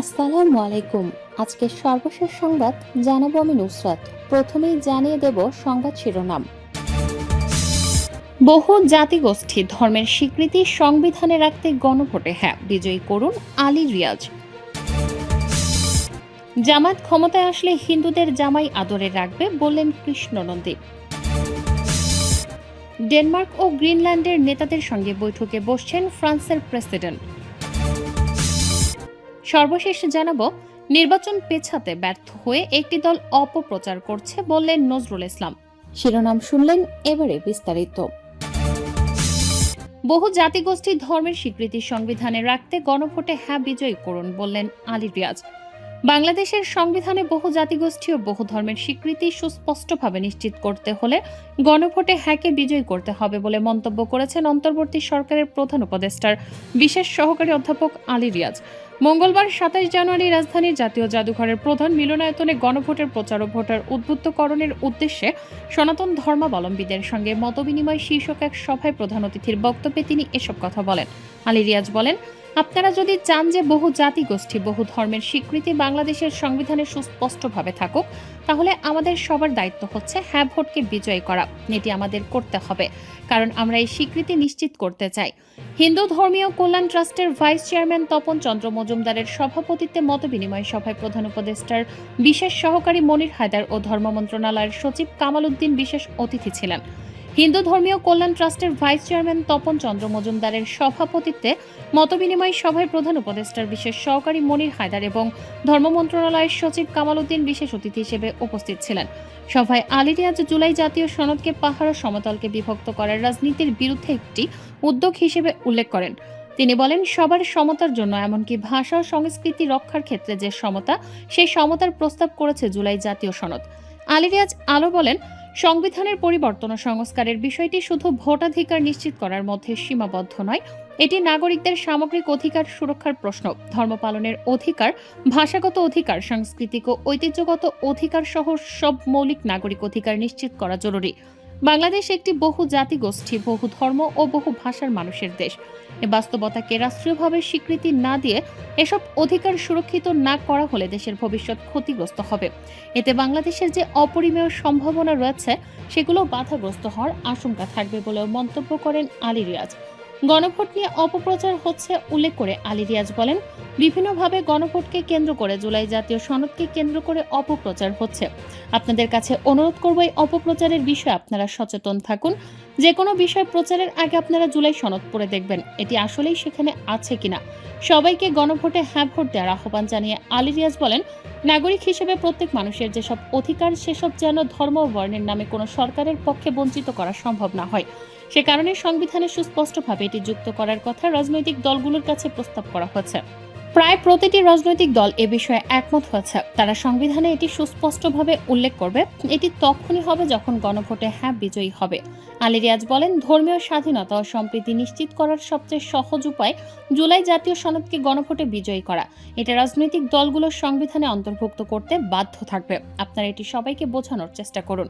আসসালামু আলাইকুম। আজকের সর্বশেষ সংবাদ জানাবো আমি নুসরাত। প্রথমেই জানিয়ে দেব সংবাদ শিরোনাম। বহু জাতিগোষ্ঠী ধর্মের স্বীকৃতি সংবিধানে রাখতে গণভোটে হ্যাঁ, বিজয়ী করুন আলী রিয়াজ। জামাত ক্ষমতায় আসলে হিন্দুদের জামাই আদরে রাখবে বললেন কৃষ্ণ নন্দী। ডেনমার্ক ও গ্রিনল্যান্ডের নেতাদের সঙ্গে বৈঠকে বসছেন ফ্রান্সের প্রেসিডেন্ট। সর্বশেষ জানাবো, নির্বাচন পেছাতে ব্যর্থ হয়ে একটি দল অপপ্রচার করছে বললেন নজরুল ইসলাম। শিরোনাম শুনলেন, এবারে বিস্তারিত। বহু জাতিগোষ্ঠী ধর্মের স্বীকৃতি সংবিধানে রাখতে গণভোটে হ্যাঁ বিজয়ী করুন বললেন আলী রিয়াজ। বাংলাদেশের সংবিধানে বহু জাতিগোষ্ঠী ও বহু ধর্মের স্বীকৃতি সুস্পষ্টভাবে নিশ্চিত করতে হলে গণভোটে হ্যাঁকে বিজয়ী করতে হবে বলে মন্তব্য করেছেন অন্তর্বর্তী সরকারের প্রধান উপদেষ্টার বিশেষ সহকারী অধ্যাপক আলী রিয়াজ। মঙ্গলবার ২৭ জানুয়ারি রাজধানীর জাতীয় জাদুঘরের প্রধান মিলনায়তনে গণভোটের প্রচার ও ভোটার উদ্বুদ্ধকরণের উদ্দেশ্যে সনাতন ধর্মাবলম্বীদের সঙ্গে মতবিনিময় শীর্ষক এক সভায় প্রধান অতিথির বক্তব্যে তিনি এসব কথা বলেন। আলী রিয়াজ বলেন, আপনারা যদি চান যে বহু জাতিগোষ্ঠী বহু ধর্মের স্বীকৃতি বাংলাদেশের সংবিধানে সুস্পষ্টভাবে থাকুক, তাহলে আমাদের সবার দায়িত্ব হচ্ছে হ্যাঁ ভোটকে বিজয় করা। এটি আমাদের করতে হবে, কারণ আমরা এই স্বীকৃতি নিশ্চিত করতে চাই। হিন্দু ধর্মীয় কল্যাণ ট্রাস্টের ভাইস চেয়ারম্যান তপন চন্দ্র মজুমদারের সভাপতিত্বে মতবিনিময় সভায় প্রধান উপদেষ্টার বিশেষ সহকারী মনির হায়দার ও ধর্ম মন্ত্রণালয়ের সচিব কামাল উদ্দিন বিশেষ অতিথি ছিলেন। হিন্দু ধর্মীয় কল্যাণ ট্রাস্টের ভাইস চেয়ারম্যান তপন চন্দ্র মজুমদারের সভাপতিত্বে মতবিনিময় সভায় প্রধান উপদেষ্টার বিশেষ সহকারী মনির হায়দার এবং ধর্ম মন্ত্রণালয়ের সচিব কামাল উদ্দিন বিশেষ অতিথি হিসেবে উপস্থিত ছিলেন। সভায় আলী রিয়াজ জুলাই জাতীয় সনদকে পাহাড় ও সমতলকে বিভক্ত করার রাজনীতির বিরুদ্ধে একটি উদ্যোগ হিসেবে উল্লেখ করেন। তিনি বলেন, সবার সমতার জন্য এমনকি ভাষা ও সংস্কৃতি রক্ষার ক্ষেত্রে যে সমতা, সেই সমতার প্রস্তাব করেছে জুলাই জাতীয় সনদ। আলী রিয়াজ আলো বলেন, সংবিধানের পরিবর্তন ও সংস্কারের বিষয়টি শুধু ভোটাধিকার নিশ্চিত করার মধ্যে সীমাবদ্ধ নয়, এটি নাগরিকদের সামগ্রিক অধিকার সুরক্ষার প্রশ্ন। ধর্ম পালনের অধিকার, ভাষাগত অধিকার, সাংস্কৃতিক ও ঐতিহ্যগত অধিকার সহ সব মৌলিক নাগরিক অধিকার নিশ্চিত করা জরুরি। বাংলাদেশ একটি বহু জাতিগোষ্ঠী, বহু ধর্ম ও বহু ভাষার মানুষের দেশ। এ বাস্তবতাকে রাষ্ট্রীয়ভাবে স্বীকৃতি না দিয়ে এসব অধিকার সুরক্ষিত না করা হলে দেশের ভবিষ্যৎ ক্ষতিগ্রস্ত হবে। এতে বাংলাদেশের যে অপরিমেয় সম্ভাবনা রয়েছে, সেগুলো বাধাগ্রস্ত হওয়ার আশঙ্কা থাকবে বলেও মন্তব্য করেন আলী রিয়াজ। গণভোট নিয়ে অপপ্রচার হচ্ছে উল্লেখ করে আলী রিয়াজ বলেন, বিভিন্নভাবে গণভোটকে কেন্দ্র করে জুলাই জাতীয় সনদকে কেন্দ্র করে অপপ্রচার হচ্ছে। আপনাদের কাছে অনুরোধ করব, এই অপপ্রচারের বিষয়ে আপনারা সচেতন থাকুন। যে কোনো বিষয় প্রচারের আগে আপনারা জুলাই সনদ পড়ে দেখবেন এটি আসলেই সেখানে আছে কিনা। সবাইকে গণভোটে হ্যাঁ ভোট দেওয়ার আহ্বান জানিয়ে আলী রিয়াজ বলেন, নাগরিক হিসেবে প্রত্যেক মানুষের যেসব অধিকার, সেসব যেন ধর্ম ও বর্ণের নামে কোনো সরকারের পক্ষে বঞ্চিত করা সম্ভব না হয়। সে কারণে সংবিধানে সুস্পষ্টভাবে এটি যুক্ত করার কথা রাজনৈতিক দলগুলোর কাছে প্রস্তাব করা হয়েছে। প্রায় প্রতিটি রাজনৈতিক দল এ বিষয়ে একমত হয়েছে। তারা সংবিধানে এটি সুস্পষ্টভাবে উল্লেখ করবে। এটি তখনই হবে যখন গণভোটে হ্যাঁ বিজয়ী হবে। আলী রিয়াজ বলেন, ধর্মীয় স্বাধীনতা ও সম্প্রীতি নিশ্চিত করার সবচেয়ে সহজ উপায় জুলাই জাতীয় সনদকে গণভোটে বিজয়ী করা। এটা রাজনৈতিক দলগুলোর সংবিধানে অন্তর্ভুক্ত করতে বাধ্য থাকবে। আপনারা এটি সবাইকে বোঝানোর চেষ্টা করুন।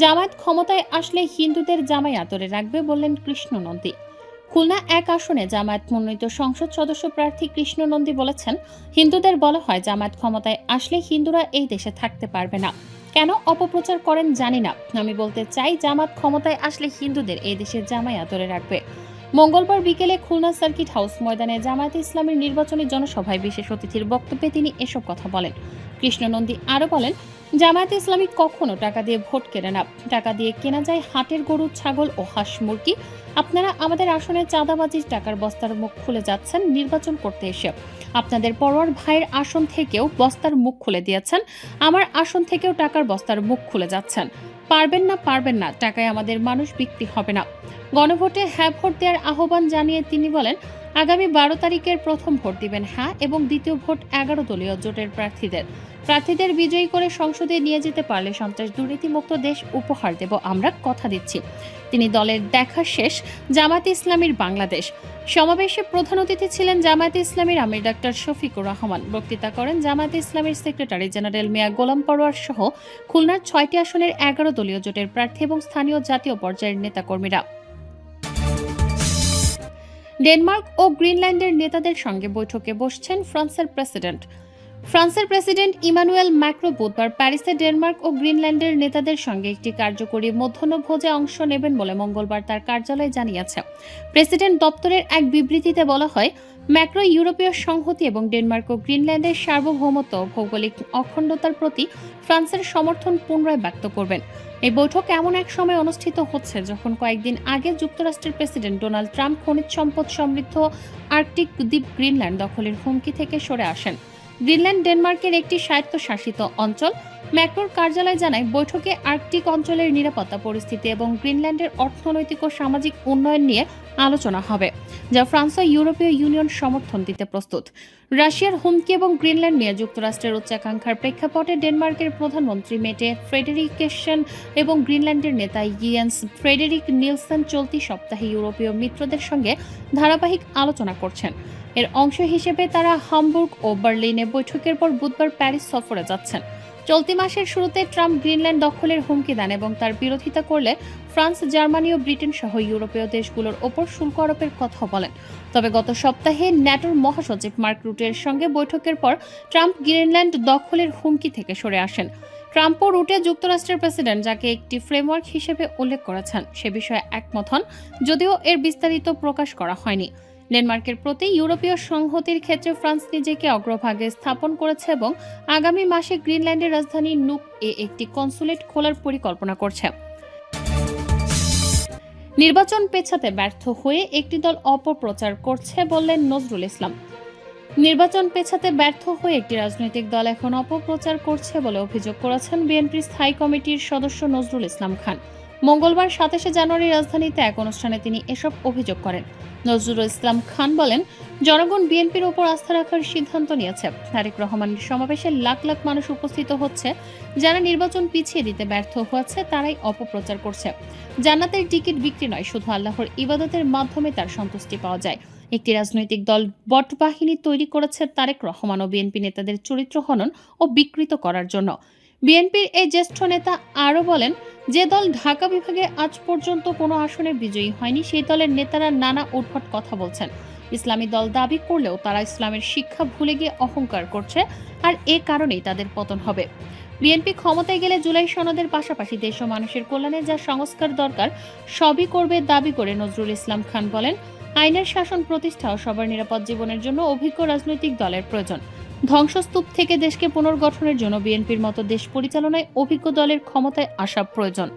জামায়াত ক্ষমতায় আসলে হিন্দুদের জামাই আদরে রাখবে বললেন কৃষ্ণ নন্দী। খুলনা ১ আসনে জামায়াত মনোনীত সংসদ সদস্য প্রার্থী কৃষ্ণ নন্দী বলেছেন, হিন্দুদের বলা হয় জামায়াত ক্ষমতায় আসলে হিন্দুরা এই দেশে থাকতে পারবে না। কেন অপপ্রচার করেন জানি না। আমি বলতে চাই, জামায়াত ক্ষমতায় আসলে হিন্দুদের এই দেশে জামাই আদরে রাখবে। মঙ্গলবার বিকেলে খুলনা সার্কিট হাউস ময়দানে জামায়াতে ইসলামের নির্বাচনী জনসভায় বিশেষ অতিথির বক্তব্যে তিনি এসব কথা বলেন। কৃষ্ণ নন্দী আরও বলেন, জামায়াতে ইসলামী কখনো টাকা দিয়ে ভোট কেনে না। টাকা দিয়ে কেনা যায় হাটের গরু, ছাগল ও হাঁস মুরগি। আপনারা আমাদের আসনে চাঁদাবাজির টাকার বস্তার মুখ খুলে যাচ্ছেন নির্বাচন করতে এসে। আপনাদের পরোয়ার ভাইয়ের আসন থেকেও বস্তার মুখ খুলে দিয়েছেন, আমার আসন থেকেও টাকার বস্তার মুখ খুলে যাচ্ছেন। পারবেন না, টাকায় আমাদের মানুষ বিক্রি হবে না। গণভোটে হ্যাঁ ভোট দেওয়ার আহ্বান জানিয়ে তিনি বলেন, আগামী ১২ তারিখের প্রথম ভোট দিবেন হ্যাঁ এবং দ্বিতীয় ভোট ১১ দলীয় জোটের প্রার্থীদের বিজয়ী করে সংসদে নিয়ে যেতে পারলে সন্ত্রাস দুর্নীতিমুক্ত দেশ উপহার দেব, আমরা কথা দিচ্ছি। তিনি দলের দেখা শেষ জামায়াতে ইসলামীর বাংলাদেশ সমাবেশে প্রধান অতিথি ছিলেন জামায়াতে ইসলামীর আমির ডাক্তার শফিকুর রহমান। বক্তৃতা করেন জামায়াতে ইসলামীর সেক্রেটারি জেনারেল মিয়া গোলাম পরোয়ার সহ খুলনার ৬টি আসনের ১১ দলীয় জোটের প্রার্থী এবং স্থানীয় জাতীয় পর্যায়ের নেতাকর্মীরা। ডেনমার্ক ও গ্রিনল্যান্ডের নেতাদের সঙ্গে বৈঠকে বসছেন ফ্রান্সের প্রেসিডেন্ট ইমানুয়েল ম্যাক্রো বুধবার প্যারিসে ডেনমার্ক ও গ্রিনল্যান্ডের নেতাদের সঙ্গে একটি কার্যকরী মধ্যাহ্নভোজে অংশ নেবেন বলে মঙ্গলবার তার কার্যালয় জানিয়েছে। প্রেসিডেন্ট দপ্তরের এক বিবৃতিতে বলা হয়, ম্যাক্রো ইউরোপীয় সংহতি এবং ডেনমার্ক ও গ্রিনল্যান্ডের সার্বভৌমত্ব ভৌগোলিক অখণ্ডতার প্রতি ফ্রান্সের সমর্থন পুনরায় ব্যক্ত করবেন। এই বৈঠক এমন এক সময় অনুষ্ঠিত হচ্ছে যখন কয়েকদিন আগে যুক্তরাষ্ট্রের প্রেসিডেন্ট ডোনাল্ড ট্রাম্প খনিজ সম্পদ সমৃদ্ধ আর্কটিক দ্বীপ গ্রিনল্যান্ড দখলের হুমকি থেকে সরে আসেন। গ্রিনল্যান্ড ডেনমার্কের একটি স্বায়ত্তশাসিত অঞ্চল। ম্যাক্রোর কার্যালয় জানায়, বৈঠকে আর্কটিক অঞ্চলের নিরাপত্তা পরিস্থিতি এবং গ্রিনল্যান্ডের অর্থনৈতিক ও সামাজিক উন্নয়ন নিয়ে আলোচনা হবে, যা ফ্রান্স ও ইউরোপীয় ইউনিয়ন সমর্থন দিতে প্রস্তুত। রাশিয়ার হুমকি এবং গ্রিনল্যান্ড নিয়ে যুক্তরাষ্ট্রের উচ্চাকাঙ্ক্ষার প্রেক্ষাপটে ডেনমার্কের প্রধানমন্ত্রী মেটে ফ্রেডেরিকেসন এবং গ্রিনল্যান্ডের নেতা ইয়েন্স ফ্রেডেরিক নিলসন চলতি সপ্তাহে ইউরোপীয় মিত্রদের সঙ্গে ধারাবাহিক আলোচনা করছেন। এর অংশ হিসেবে তারা হামবুর্গ ও বার্লিনে বৈঠকের পর বুধবার প্যারিস সফরে যাচ্ছেন। চলতি মাসের শুরুতে ট্রাম্প গ্রিনল্যান্ড দখলের হুমকি দেন এবং তার বিরোধিতা করলে ফ্রান্স, জার্মানি ও ব্রিটেন সহ ইউরোপীয় দেশগুলোর ওপর শুল্ক আরোপের কথা বলেন। তবে গত সপ্তাহে ন্যাটোর মহাসচিব মার্ক রুটের সঙ্গে বৈঠকের পর ট্রাম্প গ্রিনল্যান্ড দখলের হুমকি থেকে সরে আসেন। ট্রাম্প ও রুটে যুক্তরাষ্ট্রের প্রেসিডেন্ট, যাকে একটি ফ্রেমওয়ার্ক হিসেবে উল্লেখ করেছেন, সে বিষয়ে একমত হন, যদিও এর বিস্তারিত প্রকাশ করা হয়নি। ডেনমার্কের প্রতি ইউরোপীয় সংহতির ক্ষেত্রে ফ্রান্স নিজেকে অগ্রভাগে স্থাপন করেছে এবং আগামী মাসে গ্রিনল্যান্ডের রাজধানী নুক এ একটি কনসুলেট খোলার পরিকল্পনা করছে। নির্বাচন পেছাতে ব্যর্থ হয়ে একটি দল অপপ্রচার করছে বললেন নজরুল ইসলাম। নির্বাচন পেছাতে ব্যর্থ হয়ে একটি রাজনৈতিক দল এখন অপপ্রচার করছে বলে অভিযোগ করেছেন বিএনপির স্থায়ী কমিটির সদস্য নজরুল ইসলাম খান। মঙ্গলবার ২৭শে জানুয়ারি রাজধানীতে এক অনুষ্ঠানে তিনি এসব অভিযোগ করেন। নজরুল ইসলাম খান বলেন, জনগণ বিএনপির ওপর আস্থা রাখার সিদ্ধান্ত নিয়েছে। তারেক রহমানের সমাবেশে লাখ লাখ মানুষ উপস্থিত হচ্ছে। যারা নির্বাচন পিছিয়ে দিতে ব্যর্থ হয়েছে তারাই অপপ্রচার করছে। জান্নাতের টিকিট বিক্রি নয়, শুধু আল্লাহর ইবাদতের মাধ্যমে তার সন্তুষ্টি পাওয়া যায়। একটি রাজনৈতিক দল বটবাহিনী তৈরি করেছে তারেক রহমান ও বিএনপি নেতাদের চরিত্র হনন ও বিকৃত করার জন্য। বিএনপির এই জ্যেষ্ঠ নেতা আরও বলেন, যে দল ঢাকা বিভাগে আজ পর্যন্ত কোনো আসনে বিজয়ী হয়নি, সেই দলের নেতারা নানা উদ্ভট কথা বলছেন। ইসলামী দল দাবি করলেও তারা ইসলামের শিক্ষা ভুলে গিয়ে অহংকার করছে, আর এ কারণেই তাদের পতন হবে। বিএনপি ক্ষমতায় গেলে জুলাই সনদের পাশাপাশি দেশ ও মানুষের কল্যাণে যা সংস্কার দরকার সবই করবে দাবি করে নজরুল ইসলাম খান বলেন, আইনের শাসন প্রতিষ্ঠা ও সবার নিরাপদ জীবনের জন্য অভিজ্ঞ রাজনৈতিক দলের প্রয়োজন। ধ্বংসস্তূপ থেকে দেশকে পুনর্গঠনের জন্য বিএনপির মতো দেশ পরিচালনায় অভিজ্ঞ দলের ক্ষমতায় আসা প্রয়োজন।